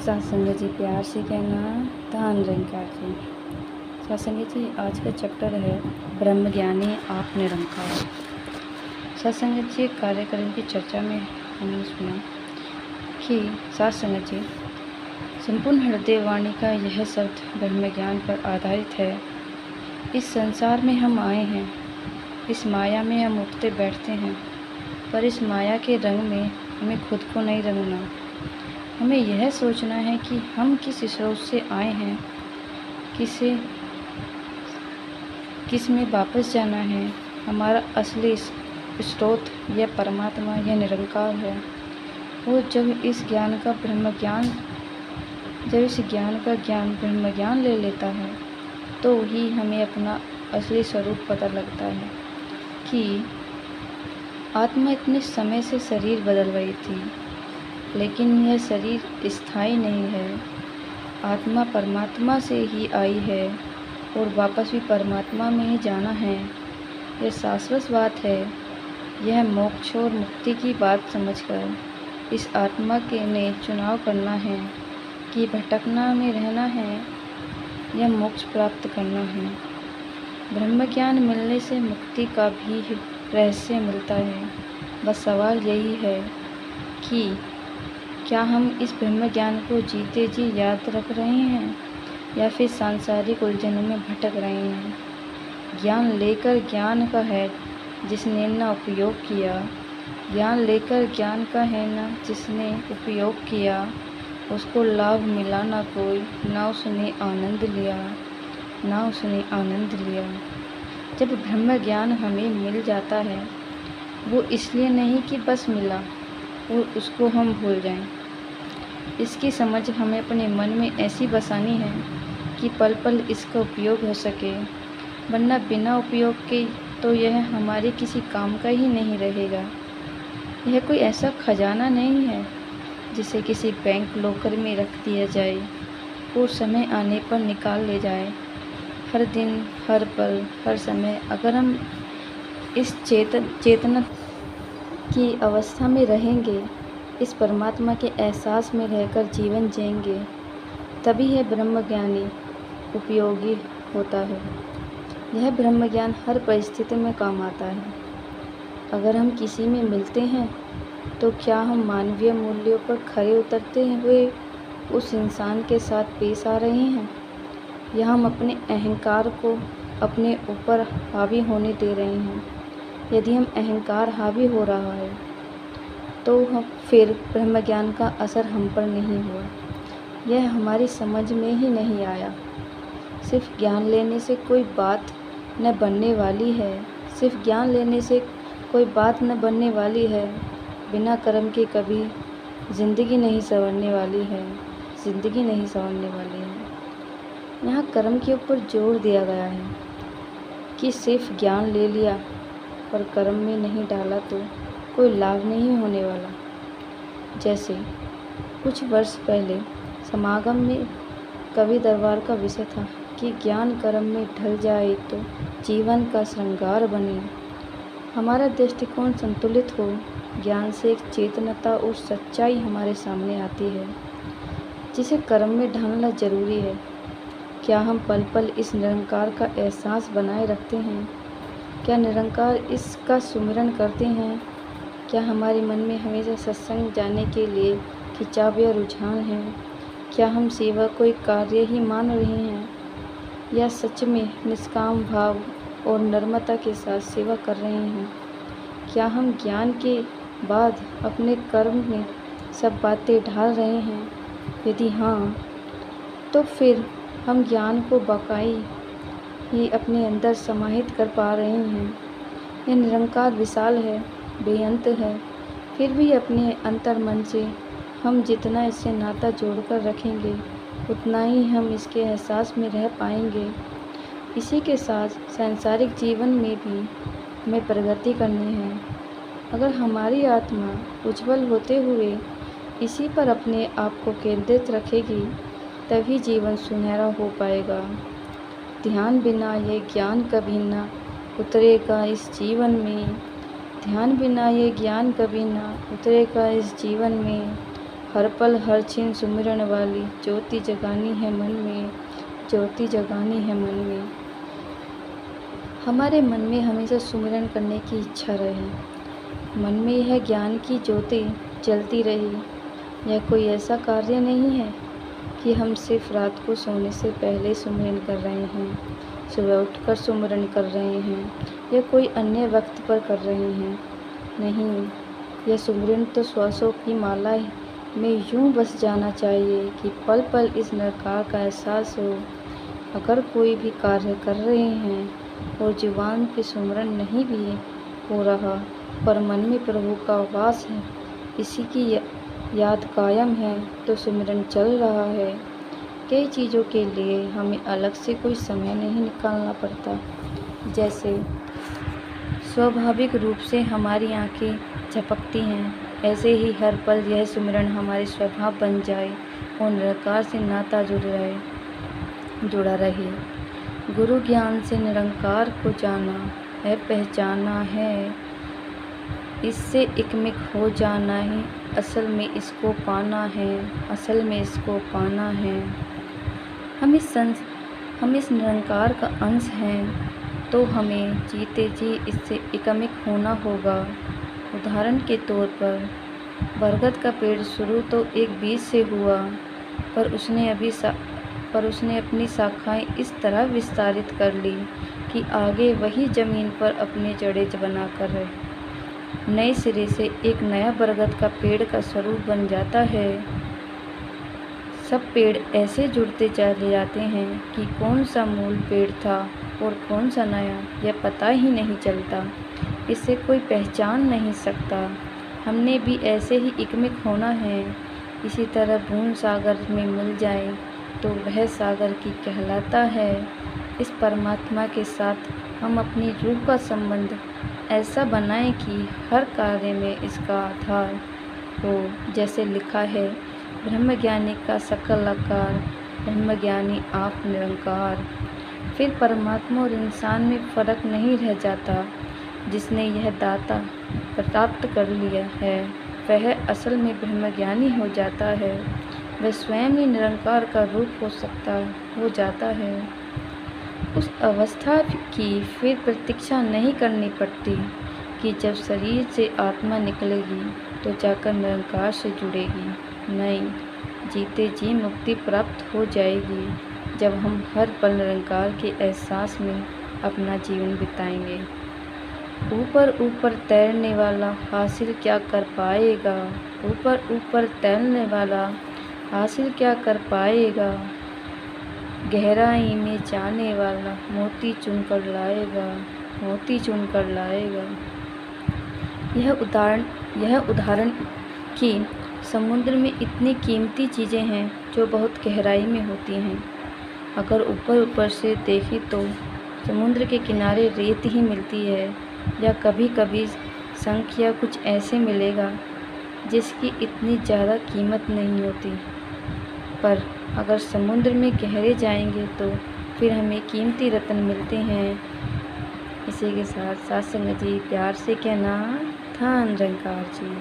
सत्संग जी प्यार से कहना, धन निरंकार जी। सत्संग जी आज का चैप्टर है ब्रह्म ज्ञानी आप निरंकार। सत्संग जी कार्यक्रम की चर्चा में हमने सुना कि सत्संग जी संपूर्ण हृदय वाणी का यह शब्द ब्रह्म ज्ञान पर आधारित है। इस संसार में हम आए हैं, इस माया में हम उठते बैठते हैं, पर इस माया के रंग में हमें खुद को नहीं रंगना। हमें यह सोचना है कि हम किस स्रोत से आए हैं, किस में वापस जाना है। हमारा असली स्रोत यह परमात्मा, यह निरंकार है। वो जब इस ज्ञान का ब्रह्म ज्ञान ले लेता है तो ही हमें अपना असली स्वरूप पता लगता है कि आत्मा इतने समय से शरीर बदल रही थी, लेकिन यह शरीर स्थायी नहीं है। आत्मा परमात्मा से ही आई है और वापस भी परमात्मा में ही जाना है। यह शाश्वत बात है। यह मोक्ष और मुक्ति की बात समझकर इस आत्मा के ने चुनाव करना है कि भटकना में रहना है या मोक्ष प्राप्त करना है। ब्रह्म ज्ञान मिलने से मुक्ति का भी रहस्य मिलता है। बस सवाल यही है कि क्या हम इस ब्रह्म ज्ञान को जीते जी याद रख रहे हैं या फिर सांसारिक उलझनों में भटक रहे हैं। ज्ञान लेकर ज्ञान का है जिसने न उपयोग किया, ज्ञान लेकर ज्ञान का है न जिसने उपयोग किया, उसको लाभ मिला ना कोई, ना उसने आनंद लिया। जब ब्रह्म ज्ञान हमें मिल जाता है, वो इसलिए नहीं कि बस मिला और उसको हम भूल जाएं। इसकी समझ हमें अपने मन में ऐसी बसानी है कि पल पल इसका उपयोग हो सके, वरना बिना उपयोग के तो यह हमारे किसी काम का ही नहीं रहेगा। यह कोई ऐसा खजाना नहीं है जिसे किसी बैंक लॉकर में रख दिया जाए और समय आने पर निकाल ले जाए। हर दिन, हर पल, हर समय अगर हम इस चेतना की अवस्था में रहेंगे, इस परमात्मा के एहसास में रहकर जीवन जिएंगे, तभी यह ब्रह्म ज्ञानी उपयोगी होता है। यह ब्रह्म ज्ञान हर परिस्थिति में काम आता है। अगर हम किसी में मिलते हैं तो क्या हम मानवीय मूल्यों पर खरे उतरते हुए उस इंसान के साथ पेश आ रहे हैं, या हम अपने अहंकार को अपने ऊपर हावी होने दे रहे हैं। यदि हम अहंकार हावी हो रहा है तो हम फिर ब्रह्म ज्ञान का असर हम पर नहीं हुआ। यह हमारी समझ में ही नहीं आया। सिर्फ ज्ञान लेने से कोई बात न बनने वाली है। बिना कर्म के कभी जिंदगी नहीं संवरने वाली है। यहाँ कर्म के ऊपर जोर दिया गया है कि सिर्फ ज्ञान ले लिया पर कर्म में नहीं डाला तो कोई लाभ नहीं होने वाला। जैसे कुछ वर्ष पहले समागम में कवि दरबार का विषय था कि ज्ञान कर्म में ढल जाए तो जीवन का श्रृंगार बने। हमारा दृष्टिकोण संतुलित हो, ज्ञान से एक चेतनता और सच्चाई हमारे सामने आती है जिसे कर्म में ढालना जरूरी है। क्या हम पल पल इस निरंकार का एहसास बनाए रखते हैं? क्या निरंकार इसका सुमिरन करते हैं? क्या हमारे मन में हमेशा सत्संग जाने के लिए खिंचाव या रुझान है? क्या हम सेवा को एक कार्य ही मान रहे हैं या सच में निष्काम भाव और नम्रता के साथ सेवा कर रहे हैं? क्या हम ज्ञान के बाद अपने कर्म में सब बातें ढाल रहे हैं? यदि हाँ, तो फिर हम ज्ञान को बाकाई ही अपने अंदर समाहित कर पा रहे हैं। यह निरंकार विशाल है, बेअंत है, फिर भी अपने अंतर मन से हम जितना इससे नाता जोड़कर रखेंगे, उतना ही हम इसके एहसास में रह पाएंगे। इसी के साथ सांसारिक जीवन में भी हमें प्रगति करनी है। अगर हमारी आत्मा उज्जवल होते हुए इसी पर अपने आप को केंद्रित रखेगी, तभी जीवन सुनहरा हो पाएगा। ध्यान बिना ये ज्ञान कभी न उतरेगा इस जीवन में। हर पल हर क्षण सुमिरन वाली ज्योति जगानी है मन में, ज्योति जगानी है मन में। हमारे मन में हमेशा सुमिरन करने की इच्छा रहे, मन में यह ज्ञान की ज्योति जलती रही। यह कोई ऐसा कार्य नहीं है कि हम सिर्फ रात को सोने से पहले सुमिरन कर रहे हैं, सुबह उठकर सुमिरन कर रहे हैं या कोई अन्य वक्त पर कर रहे हैं। नहीं, यह सुमिरन तो श्वासों की माला में यूं बस जाना चाहिए कि पल पल इस निरंकार का एहसास हो। अगर कोई भी कार्य कर रहे हैं और जुबान पे सुमिरन नहीं भी हो रहा पर मन में प्रभु का वास है, इसी की याद कायम है, तो सुमिरन चल रहा है। कई चीज़ों के लिए हमें अलग से कोई समय नहीं निकालना पड़ता। जैसे स्वाभाविक रूप से हमारी आंखें झपकती हैं, ऐसे ही हर पल यह सुमिरन हमारे स्वभाव बन जाए और निरंकार से नाता जुड़ा रहे। गुरु ज्ञान से निरंकार को जाना है, पहचाना है, इससे एकमिक हो जाना है, असल में इसको पाना है, असल में इसको पाना है। हम इस निरंकार का अंश हैं, तो हमें जीते जी इससे एकमिक होना होगा। उदाहरण के तौर पर बरगद का पेड़ शुरू तो एक बीज से हुआ, पर उसने अपनी शाखाएं इस तरह विस्तारित कर ली कि आगे वही ज़मीन पर अपने जड़ें बनाकर नए सिरे से एक नया बरगद का पेड़ का स्वरूप बन जाता है। सब पेड़ ऐसे जुड़ते चले जाते हैं कि कौन सा मूल पेड़ था और कौन सा नया, यह पता ही नहीं चलता। इसे कोई पहचान नहीं सकता। हमने भी ऐसे ही एकमिक होना है। इसी तरह बूंद सागर में मिल जाए तो वह सागर की कहलाता है। इस परमात्मा के साथ हम अपनी रूह का संबंध ऐसा बनाएं कि हर कार्य में इसका आधार हो। जैसे लिखा है, ब्रह्मज्ञानी का सकल आकार, ब्रह्मज्ञानी आप निरंकार। फिर परमात्मा और इंसान में फ़र्क नहीं रह जाता। जिसने यह दाता प्राप्त कर लिया है वह असल में ब्रह्मज्ञानी हो जाता है। वह स्वयं ही निरंकार का रूप हो जाता है। उस अवस्था की फिर प्रतीक्षा नहीं करनी पड़ती कि जब शरीर से आत्मा निकलेगी तो जाकर निरंकार से जुड़ेगी। नहीं, जीते जी मुक्ति प्राप्त हो जाएगी जब हम हर पल निरंकार के एहसास में अपना जीवन बिताएंगे। ऊपर ऊपर तैरने वाला हासिल क्या कर पाएगा, ऊपर ऊपर तैरने वाला हासिल क्या कर पाएगा। गहराई में जाने वाला मोती चुन कर लाएगा, मोती चुन कर लाएगा। यह उदाहरण कि समुद्र में इतनी कीमती चीज़ें हैं जो बहुत गहराई में होती हैं। अगर ऊपर ऊपर से देखें तो समुद्र के किनारे रेत ही मिलती है, या कभी कभी शंख या कुछ ऐसे मिलेगा जिसकी इतनी ज़्यादा कीमत नहीं होती। पर अगर समुद्र में गहरे जाएंगे तो फिर हमें कीमती रत्न मिलते हैं। इसी के साथ साथ संगत जी प्यार से कहना, धन निरंकार जी।